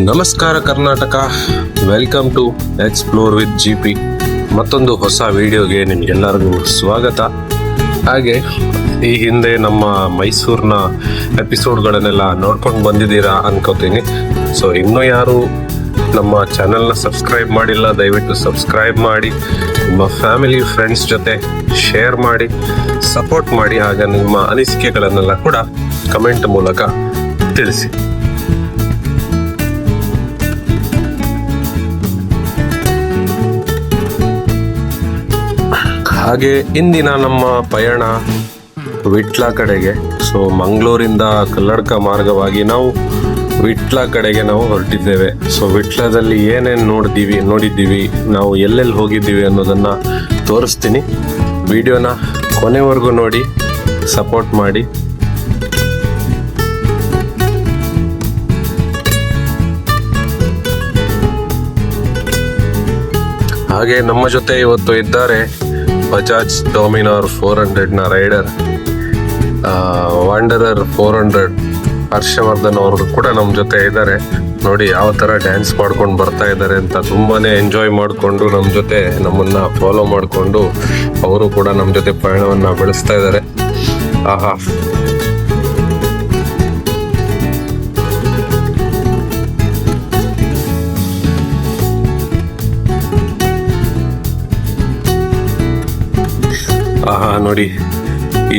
ನಮಸ್ಕಾರ Karnataka, welcome to explore with GP. ಮತ್ತೊಂದು ಹೊಸ ವಿಡಿಯೋಗೆ ನಿಮಗೆಲ್ಲರಿಗೂ ಸ್ವಾಗತ. ಹಾಗೆ ಈ ಹಿಂದೆ ನಮ್ಮ ಮೈಸೂರಿನ ಎಪಿಸೋಡ್ಗಳನ್ನೆಲ್ಲ ನೋಡ್ಕೊಂಡು ಬಂದಿದ್ದೀರಾ ಅನ್ಕೋತೀನಿ. ಸೊ ಇನ್ನೂ ಯಾರು ನಮ್ಮ ಚಾನೆಲ್ನ ಸಬ್ಸ್ಕ್ರೈಬ್ ಮಾಡಿಲ್ಲ, ದಯವಿಟ್ಟು ಸಬ್ಸ್ಕ್ರೈಬ್ ಮಾಡಿ, ನಿಮ್ಮ ಫ್ಯಾಮಿಲಿ ಫ್ರೆಂಡ್ಸ್ ಜೊತೆ ಶೇರ್ ಮಾಡಿ, ಸಪೋರ್ಟ್ ಮಾಡಿ. ಹಾಗೆ ನಿಮ್ಮ ಅನಿಸಿಕೆಗಳನ್ನೆಲ್ಲ ಕೂಡ ಕಮೆಂಟ್ ಮೂಲಕ ತಿಳಿಸಿ. ಹಾಗೆ ಇಂದಿನ ನಮ್ಮ ಪಯಣ ವಿಟ್ಲ ಕಡೆಗೆ. ಸೊ ಮಂಗಳೂರಿಂದ ಕಲ್ಲಡ್ಕ ಮಾರ್ಗವಾಗಿ ನಾವು ವಿಟ್ಲ ಕಡೆಗೆ ನಾವು ಹೊರಟಿದ್ದೇವೆ. ಸೊ ವಿಟ್ಲದಲ್ಲಿ ಏನೇನು ನೋಡಿದ್ದೀವಿ, ನಾವು ಎಲ್ಲೆಲ್ಲಿ ಹೋಗಿದ್ದೀವಿ ಅನ್ನೋದನ್ನು ತೋರಿಸ್ತೀನಿ. ವಿಡಿಯೋನ ಕೊನೆವರೆಗೂ ನೋಡಿ, ಸಪೋರ್ಟ್ ಮಾಡಿ. ಹಾಗೆ ನಮ್ಮ ಜೊತೆ ಇವತ್ತು ಇದ್ದಾರೆ ಬಜಾಜ್ ಡಾಮಿನಾರ್ 400ನ ರೈಡರ್ ವಾಂಡರರ್ 400 ಹರ್ಷವರ್ಧನ್ ಅವರು ಕೂಡ ನಮ್ಮ ಜೊತೆ ಇದ್ದಾರೆ. ನೋಡಿ ಯಾವ ಥರ ಡ್ಯಾನ್ಸ್ ಮಾಡ್ಕೊಂಡು ಬರ್ತಾ ಇದ್ದಾರೆ ಅಂತ. ತುಂಬಾನೇ ಎಂಜಾಯ್ ಮಾಡಿಕೊಂಡು ನಮ್ಮ ಜೊತೆ ನಮ್ಮನ್ನ ಫಾಲೋ ಮಾಡಿಕೊಂಡು ಅವರು ಕೂಡ ನಮ್ಮ ಜೊತೆ ಪಯಣವನ್ನು ಬೆಳೆಸ್ತಾ ಇದ್ದಾರೆ. ಆಹಾ, ನೋಡಿ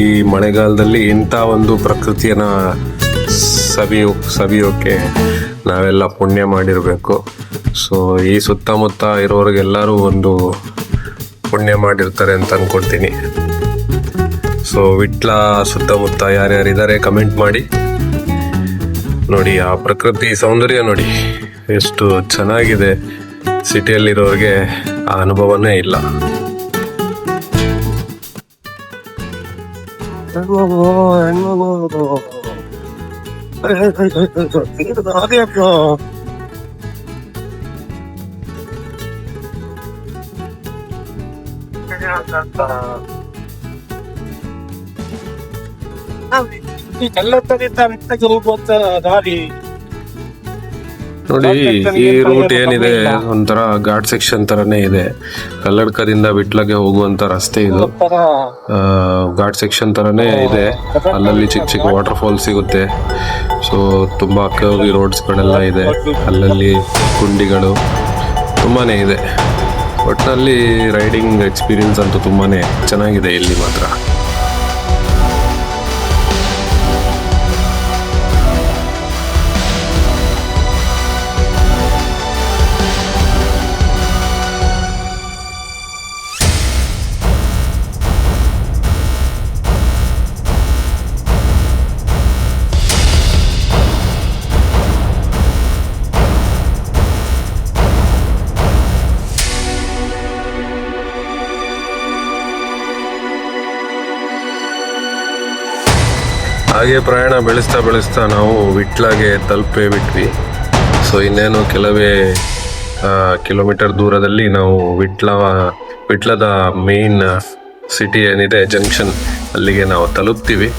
ಈ ಮಳೆಗಾಲದಲ್ಲಿ ಇಂಥ ಒಂದು ಪ್ರಕೃತಿಯನ್ನ ಸವಿಯೋಕೆ ನಾವೆಲ್ಲ ಪುಣ್ಯ ಮಾಡಿರಬೇಕು. ಸೊ ಈ ಸುತ್ತಮುತ್ತ ಇರೋರಿಗೆಲ್ಲರೂ ಒಂದು ಪುಣ್ಯ ಮಾಡಿರ್ತಾರೆ ಅಂತ ಅನ್ಕೊಳ್ತೀನಿ. ಸೊ ವಿಟ್ಲ ಸುತ್ತಮುತ್ತ ಯಾರ್ಯಾರಿದ್ದಾರೆ ಕಮೆಂಟ್ ಮಾಡಿ. ನೋಡಿ ಆ ಪ್ರಕೃತಿ ಸೌಂದರ್ಯ ನೋಡಿ ಎಷ್ಟು ಚೆನ್ನಾಗಿದೆ. ಸಿಟಿಯಲ್ಲಿರೋರಿಗೆ ಆ ಅನುಭವನೇ ಇಲ್ಲ. ನೋಡಿ ಈ ರೂಟ್ ಏನಿದೆ ಒಂಥರ ಘಾಟ್ ಸೆಕ್ಷನ್ ತರನೇ ಇದೆ. ಕಲ್ಲಡ್ಕದಿಂದ ವಿಟ್ಲಗೆ ಹೋಗುವಂತ ರಸ್ತೆ ಇದು. ಘಾಟ್ ಸೆಕ್ಷನ್ ತರನೇ ಇದೆ. ಅಲ್ಲಲ್ಲಿ ಚಿಕ್ಕ ಚಿಕ್ಕ ವಾಟರ್ ಫಾಲ್ ಸಿಗುತ್ತೆ. ಸೊ ತುಂಬಾ ಕರ್ವಿ ರೋಡ್ಸ್ಗಳೆಲ್ಲ ಇದೆ. ಅಲ್ಲಲ್ಲಿ ಗುಂಡಿಗಳು ತುಂಬಾನೇ ಇದೆ. ಒಟ್ಟಿನಲ್ಲಿ ರೈಡಿಂಗ್ ಎಕ್ಸ್ಪೀರಿಯನ್ಸ್ ಅಂತೂ ತುಂಬಾನೇ ಚೆನ್ನಾಗಿದೆ ಇಲ್ಲಿ ಮಾತ್ರ. ಹಾಗೆ ಪ್ರಯಾಣ ಬೆಳೆಸ್ತಾ ನಾವು ವಿಟ್ಲಗೆ ತಲುಪೇ ಬಿಟ್ವಿ. ಸೊ ಇನ್ನೇನು ಕೆಲವೇ ಕಿಲೋಮೀಟರ್ ದೂರದಲ್ಲಿ ನಾವು ವಿಟ್ಲದ ಮೇನ್ ಸಿಟಿ ಏನಿದೆ ಜಂಕ್ಷನ್, ಅಲ್ಲಿಗೆ ನಾವು ತಲುಪ್ತೀವಿ.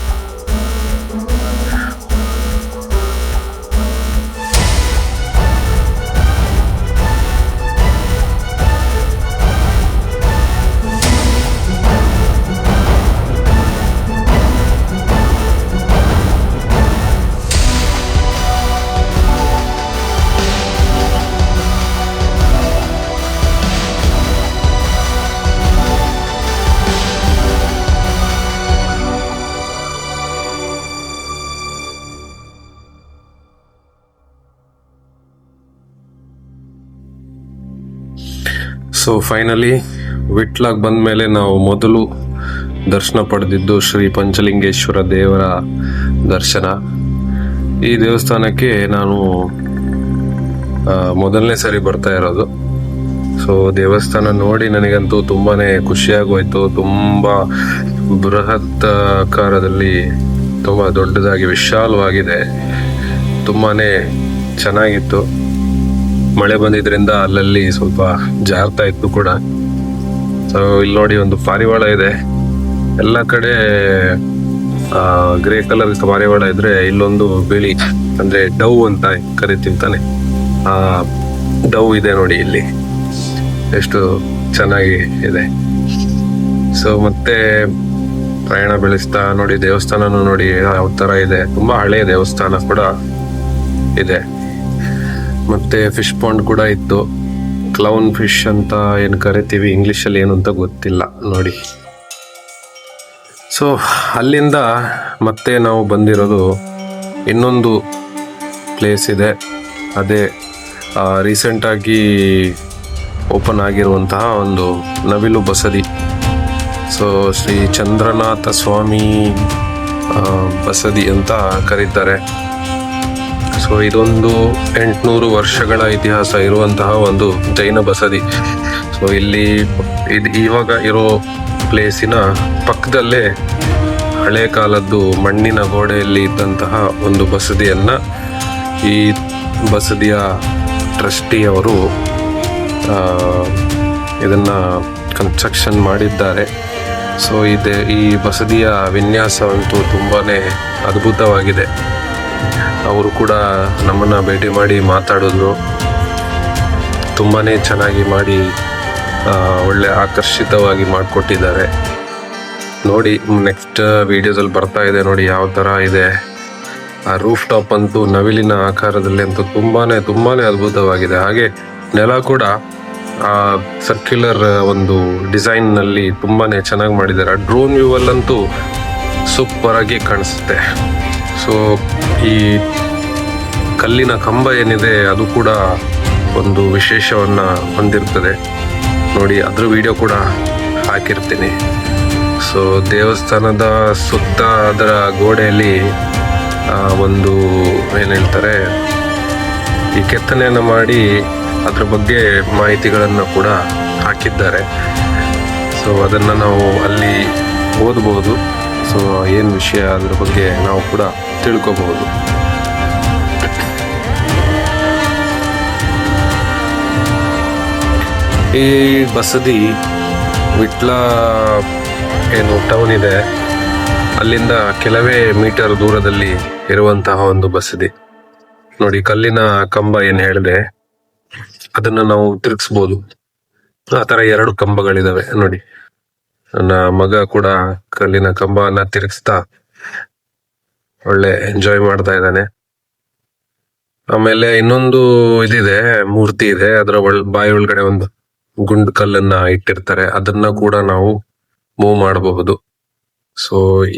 ಸೊ ಫೈನಲಿ ವಿಟ್ಲಾಗ್ ಬಂದ ಮೇಲೆ ನಾವು ಮೊದಲು ದರ್ಶನ ಪಡೆದಿದ್ದು ಶ್ರೀ ಪಂಚಲಿಂಗೇಶ್ವರ ದೇವರ ದರ್ಶನ. ಈ ದೇವಸ್ಥಾನಕ್ಕೆ ನಾನು ಮೊದಲನೇ ಸರಿ ಬರ್ತಾ ಇರೋದು. ಸೊ ದೇವಸ್ಥಾನ ನೋಡಿ ನನಗಂತೂ ತುಂಬಾನೇ ಖುಷಿಯಾಗೋಯ್ತು. ತುಂಬಾ ಬೃಹತ್ ಆಕಾರದಲ್ಲಿ, ತುಂಬಾ ದೊಡ್ಡದಾಗಿ ವಿಶಾಲವಾಗಿದೆ. ತುಂಬಾನೇ ಚೆನ್ನಾಗಿತ್ತು. ಮಳೆ ಬಂದಿದ್ರಿಂದ ಅಲ್ಲಲ್ಲಿ ಸ್ವಲ್ಪ ಜಾರ್ತಾ ಇತ್ತು ಕೂಡ. ಸೊ ಇಲ್ಲಿ ನೋಡಿ ಒಂದು ಪಾರಿವಾಳ ಇದೆ. ಎಲ್ಲ ಕಡೆ ಗ್ರೇ ಕಲರ್ ಪಾರಿವಾಳ ಇದ್ರೆ ಇಲ್ಲೊಂದು ಬಿಳಿ, ಅಂದ್ರೆ ಡವ್ ಅಂತ ಕರಿತೀವಿ ತಾನೆ, ಡವ್ ಇದೆ ನೋಡಿ ಇಲ್ಲಿ, ಎಷ್ಟು ಚೆನ್ನಾಗಿ ಇದೆ. ಸೊ ಮತ್ತೆ ಪ್ರಯಾಣ ಬೆಳೆಸ್ತಾ ನೋಡಿ, ದೇವಸ್ಥಾನನೂ ನೋಡಿ ಯಾವ ತರ ಇದೆ, ತುಂಬಾ ಹಳೆಯ ದೇವಸ್ಥಾನ ಕೂಡ ಇದೆ. ಮತ್ತೆ ಫಿಶ್ ಪಾಂಡ್ ಕೂಡ ಇತ್ತು, ಕ್ಲೌನ್ ಫಿಶ್ ಅಂತ ಏನು ಕರಿತೀವಿ, ಇಂಗ್ಲಿಷಲ್ಲಿ ಏನು ಅಂತ ಗೊತ್ತಿಲ್ಲ ನೋಡಿ. ಸೊ ಅಲ್ಲಿಂದ ಮತ್ತೆ ನಾವು ಬಂದಿರೋದು ಇನ್ನೊಂದು ಪ್ಲೇಸ್ ಇದೆ, ಅದೇ ರೀಸೆಂಟಾಗಿ ಓಪನ್ ಆಗಿರುವಂತಹ ಒಂದು ನವಿಲು ಬಸದಿ. ಸೊ ಶ್ರೀ ಚಂದ್ರನಾಥ ಸ್ವಾಮಿ ಬಸದಿ ಅಂತ ಕರೀತಾರೆ. ಸೊ ಇದೊಂದು 800 ವರ್ಷಗಳ ಇತಿಹಾಸ ಇರುವಂತಹ ಒಂದು ಜೈನ ಬಸದಿ. ಸೊ ಇಲ್ಲಿ ಇವಾಗ ಇರೋ ಪ್ಲೇಸಿನ ಪಕ್ಕದಲ್ಲೇ ಹಳೆ ಕಾಲದ್ದು ಮಣ್ಣಿನ ಗೋಡೆಯಲ್ಲಿ ಇದ್ದಂತಹ ಒಂದು ಬಸದಿಯನ್ನ ಈ ಬಸದಿಯ ಟ್ರಸ್ಟಿಯವರು ಇದನ್ನ ಕನ್ಸ್ಟ್ರಕ್ಷನ್ ಮಾಡಿದ್ದಾರೆ. ಸೊ ಈ ಬಸದಿಯ ವಿನ್ಯಾಸವಂತೂ ತುಂಬಾನೇ ಅದ್ಭುತವಾಗಿದೆ. ಅವರು ಕೂಡ ನಮ್ಮನ್ನ ಭೇಟಿ ಮಾಡಿ ಮಾತಾಡಿದ್ರು, ತುಂಬಾನೇ ಚೆನ್ನಾಗಿ ಮಾಡಿ ಒಳ್ಳೆ ಆಕರ್ಷಿತವಾಗಿ ಮಾಡಿಕೊಟ್ಟಿದ್ದಾರೆ. ನೋಡಿ ನೆಕ್ಸ್ಟ್ ವಿಡಿಯೋದಲ್ಲಿ ಬರ್ತಾ ಇದೆ ನೋಡಿ ಯಾವ ಥರ ಇದೆ. ಆ ರೂಫ್ ಟಾಪ್ ಅಂತೂ ನವಿಲಿನ ಆಕಾರದಲ್ಲಿ ಅಂತೂ ತುಂಬಾನೇ ಅದ್ಭುತವಾಗಿದೆ. ಹಾಗೆ ನೆಲ ಕೂಡ ಸರ್ಕ್ಯುಲರ್ ಒಂದು ಡಿಸೈನ್ ನಲ್ಲಿ ತುಂಬಾನೇ ಚೆನ್ನಾಗಿ ಮಾಡಿದ್ದಾರೆ. ಡ್ರೋನ್ ವ್ಯೂ ಅಲ್ಲಂತೂ ಸೂಪರ್ ಆಗಿ ಕಾಣಿಸುತ್ತೆ. ಸೊ ಈ ಕಲ್ಲಿನ ಕಂಬ ಏನಿದೆ ಅದು ಕೂಡ ಒಂದು ವಿಶೇಷವನ್ನ ಹೊಂದಿರ್ತದೆ ನೋಡಿ, ಅದ್ರ ವಿಡಿಯೋ ಕೂಡ ಹಾಕಿರ್ತೀನಿ. ಸೊ ದೇವಸ್ಥಾನದ ಸುತ್ತ ಅದರ ಗೋಡೆಯಲ್ಲಿ ಒಂದು ಏನು ಹೇಳ್ತಾರೆ, ಈ ಕೆತ್ತನೆಯನ್ನು ಮಾಡಿ ಅದ್ರ ಬಗ್ಗೆ ಮಾಹಿತಿಗಳನ್ನು ಕೂಡ ಹಾಕಿದ್ದಾರೆ. ಸೊ ಅದನ್ನು ನಾವು ಅಲ್ಲಿ ಓದಬಹುದು. ಸೊ ಏನು ವಿಷಯ ಅದ್ರ ಬಗ್ಗೆ ನಾವು ಕೂಡ ತಿಳ್ಕೋಬಹುದು. ಈ ಬಸದಿ ವಿಟ್ಲ ಏನು ಟೌನ್ ಇದೆ ಅಲ್ಲಿಂದ ಕೆಲವೇ ಮೀಟರ್ ದೂರದಲ್ಲಿ ಇರುವಂತಹ ಒಂದು ಬಸದಿ ನೋಡಿ. ಕಲ್ಲಿನ ಕಂಬ ಏನ್ ಹೇಳಿದೆ ಅದನ್ನ ನಾವು ತಿರುಗಿಸ್ಬೋದು. ಆ ತರ 2 ಕಂಬಗಳಿದಾವೆ ನೋಡಿ. ನನ್ನ ಮಗ ಕೂಡ ಕಲ್ಲಿನ ಕಂಬನ ತಿರುಗಿಸ್ತಾ ಒಳ್ಳೆ ಎಂಜಾಯ್ ಮಾಡ್ತಾ ಇದ್ದಾನೆ. ಆಮೇಲೆ ಇನ್ನೊಂದು ಇದಿದೆ, ಮೂರ್ತಿ ಇದೆ, ಅದರ ಬಾಯಿ ಒಳಗಡೆ ಒಂದು ಗುಂಡು ಕಲ್ಲನ್ನ ಇಟ್ಟಿರ್ತಾರೆ, ಅದನ್ನ ಕೂಡ ನಾವು ಮೂವ್ ಮಾಡಬಹುದು. ಸೊ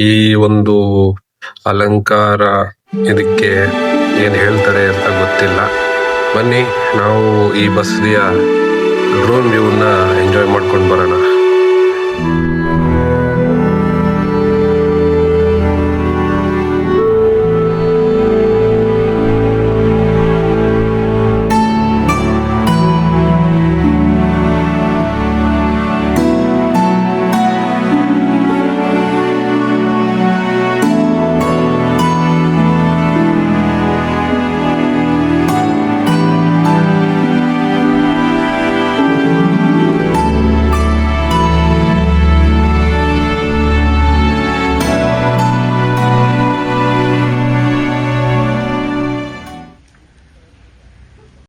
ಈ ಒಂದು ಅಲಂಕಾರ ಇದಕ್ಕೆ ಏನ್ ಹೇಳ್ತಾರೆ ಅಂತ ಗೊತ್ತಿಲ್ಲ. ಬನ್ನಿ ನಾವು ಈ ಬಸದಿಯ ಡ್ರೋನ್ ವ್ಯೂನ ಎಂಜಾಯ್ ಮಾಡ್ಕೊಂಡು ಬರೋಣ.